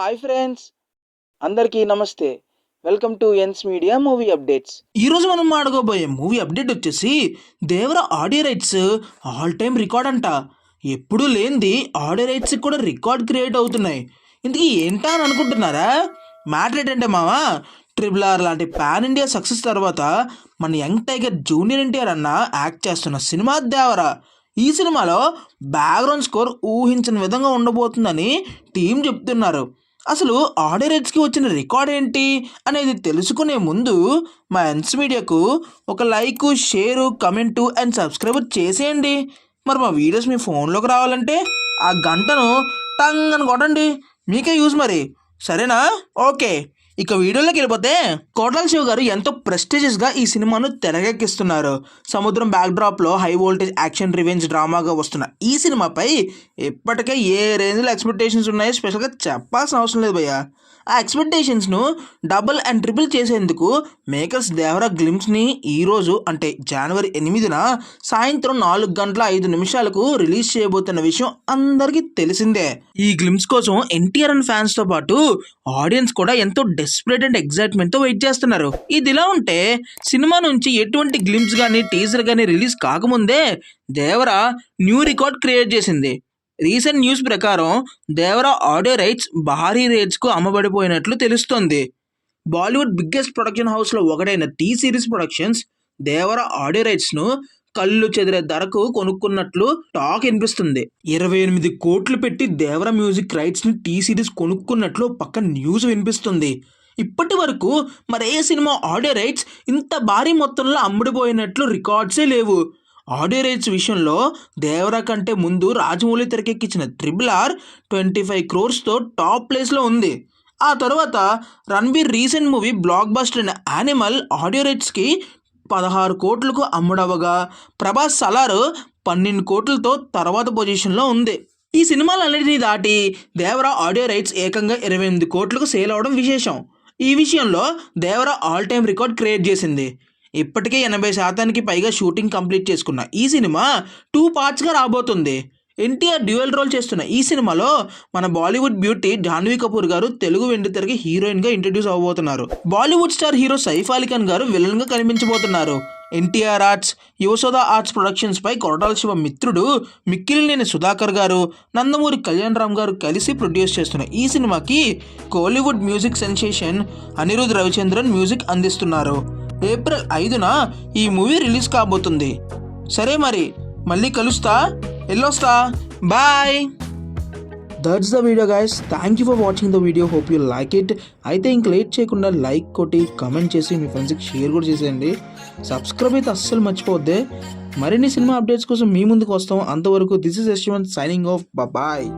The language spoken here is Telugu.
హాయ్ ఫ్రెండ్స్, అందరికీ నమస్తే. వెల్కమ్ టు ఎన్స్ మీడియా మూవీ అప్డేట్స్. ఈరోజు మనం మాడుకోబోయే మూవీ అప్డేట్ వచ్చేసి Devara audio rights all time record అంట. ఎప్పుడూ లేనిది ఆడియో రైట్స్ కూడా రికార్డ్ క్రియేట్ అవుతున్నాయి. ఇంతకీ ఏంటా అని అనుకుంటున్నారా? మ్యాటర్ ఏంటంటే మావా, RRR లాంటి పాన్ ఇండియా సక్సెస్ తర్వాత మన యంగ్ టైగర్ జూనియర్ ఎన్టీఆర్ అన్న యాక్ట్ చేస్తున్న సినిమా దేవర. ఈ సినిమాలో బ్యాక్గ్రౌండ్ స్కోర్ ఊహించిన విధంగా ఉండబోతుందని టీం చెప్తున్నారు. అసలు ఆడియో రైట్స్కి వచ్చిన రికార్డ్ ఏంటి అనేది తెలుసుకునే ముందు మా ఎన్స్ మీడియాకు ఒక like, share, comment and subscribe చేసేయండి. మరి మా వీడియోస్ మీ ఫోన్లోకి రావాలంటే ఆ గంటను టంగ్ అని కొట్టండి. మీకే యూజ్ మరి, సరేనా? ఓకే, ఇక వీడియోలోకి వెళ్ళిపోతే కోట్ల శివ గారు ఎంతో ప్రెస్టీజియస్గా ఈ సినిమాను తెరకెక్కిస్తున్నారు. సముద్రం బ్యాక్డ్రాప్లో హై వోల్టేజ్ యాక్షన్ రివెంజ్ డ్రామాగా వస్తున్న ఈ సినిమాపై ఇప్పటికే ఏ రేంజ్లో ఎక్స్పెక్టేషన్స్ ఉన్నాయో స్పెషల్గా చెప్పాల్సిన అవసరం లేదు భయ్య. ఆ ఎక్స్పెక్టేషన్స్ను డబుల్ అండ్ ట్రిపుల్ చేసేందుకు మేకర్స్ దేవర గ్లిమ్స్ని ఈరోజు అంటే జనవరి 8న సాయంత్రం 4:05 రిలీజ్ చేయబోతున్న విషయం అందరికీ తెలిసిందే. ఈ గ్లిమ్స్ కోసం ఎన్టీఆర్ అండ్ ఫ్యాన్స్తో పాటు ఆడియన్స్ కూడా ఎంతో డెస్పరేట్ అండ్ ఎగ్జైట్మెంట్తో వెయిట్ చేస్తున్నారు. ఇదిలా ఉంటే సినిమా నుంచి ఎటువంటి గ్లిమ్స్ కానీ టీజర్ కానీ రిలీజ్ కాకముందే దేవర న్యూ రికార్డ్ క్రియేట్ చేసింది. రీసెంట్ న్యూస్ ప్రకారం దేవర ఆడియో రైట్స్ భారీ రేట్స్కు అమ్మబడిపోయినట్లు తెలుస్తోంది. బాలీవుడ్ బిగ్గెస్ట్ ప్రొడక్షన్ హౌస్లో ఒకటైన టీ సిరీస్ ప్రొడక్షన్స్ దేవర ఆడియో రైట్స్ను కళ్ళు చెదిరే ధరకు కొనుక్కున్నట్లు టాక్ వినిపిస్తుంది. 28 కోట్లు పెట్టి దేవర మ్యూజిక్ రైట్స్ని టీ సిరీస్ కొనుక్కున్నట్లు పక్క న్యూస్ వినిపిస్తుంది. ఇప్పటి వరకు మరే సినిమా ఆడియో రైట్స్ ఇంత భారీ మొత్తంలో అమ్ముడిపోయినట్లు రికార్డ్సే లేవు. ఆడియో రైట్స్ విషయంలో దేవర కంటే ముందు రాజమౌళి తెరకెక్కించిన RRR 25 crores టాప్ ప్లేస్లో ఉంది. ఆ తర్వాత Ranbir recent movie block buster అయిన యానిమల్ ఆడియో రైట్స్కి 16 కోట్లకు అమ్ముడవగా ప్రభాస్ సలార్ 12 కోట్లతో తర్వాత పొజిషన్లో ఉంది. ఈ సినిమాలన్నింటినీ దాటి దేవర ఆడియో రైట్స్ ఏకంగా 28 కోట్లకు సేల్ అవడం విశేషం. ఈ విషయంలో దేవర ఆల్ టైమ్ రికార్డ్ క్రియేట్ చేసింది. ఇప్పటికే 80% పైగా షూటింగ్ కంప్లీట్ చేసుకున్న ఈ సినిమా 2 partsగా రాబోతుంది. ఎన్టీఆర్ డ్యూయల్ రోల్ చేస్తున్న ఈ సినిమాలో మన బాలీవుడ్ బ్యూటీ జాహ్నవి కపూర్ గారు తెలుగు వెండితెరకి హీరోయిన్గా ఇంట్రడ్యూస్ అవ్వబోతున్నారు. Bollywood star hero Saif Ali Khan గారు విలన్గా కనిపించబోతున్నారు. ఎన్టీఆర్ ఆర్ట్స్, యువసోద ఆర్ట్స్ ప్రొడక్షన్స్పై కొరటాల శివ మిత్రుడు మిక్కిలినేని సుధాకర్ గారు, నందమూరి కళ్యాణ్ రామ్ గారు కలిసి ప్రొడ్యూస్ చేస్తున్న ఈ సినిమాకి Kollywood music sensation Anirudh Ravichandran music అందిస్తున్నారు. ఏప్రిల్ 5న ఈ మూవీ రిలీజ్ కాబోతుంది. సరే మరి, మళ్ళీ కలుస్తా, వెళ్ళొస్తా, bye. That's the video guys. Thank you for watching the video. Hope you like it. అయితే ఇంక లేట్ చేయకుండా లైక్ కొట్టి కమెంట్ చేసి మీ ఫ్రెండ్స్కి షేర్ కూడా చేసేయండి. సబ్స్క్రైబ్ అయితే అస్సలు మర్చిపోద్దే. మరిన్ని సినిమా అప్డేట్స్ కోసం మీ ముందుకు వస్తాం. అంతవరకు this is Yashwant signing off. Bye.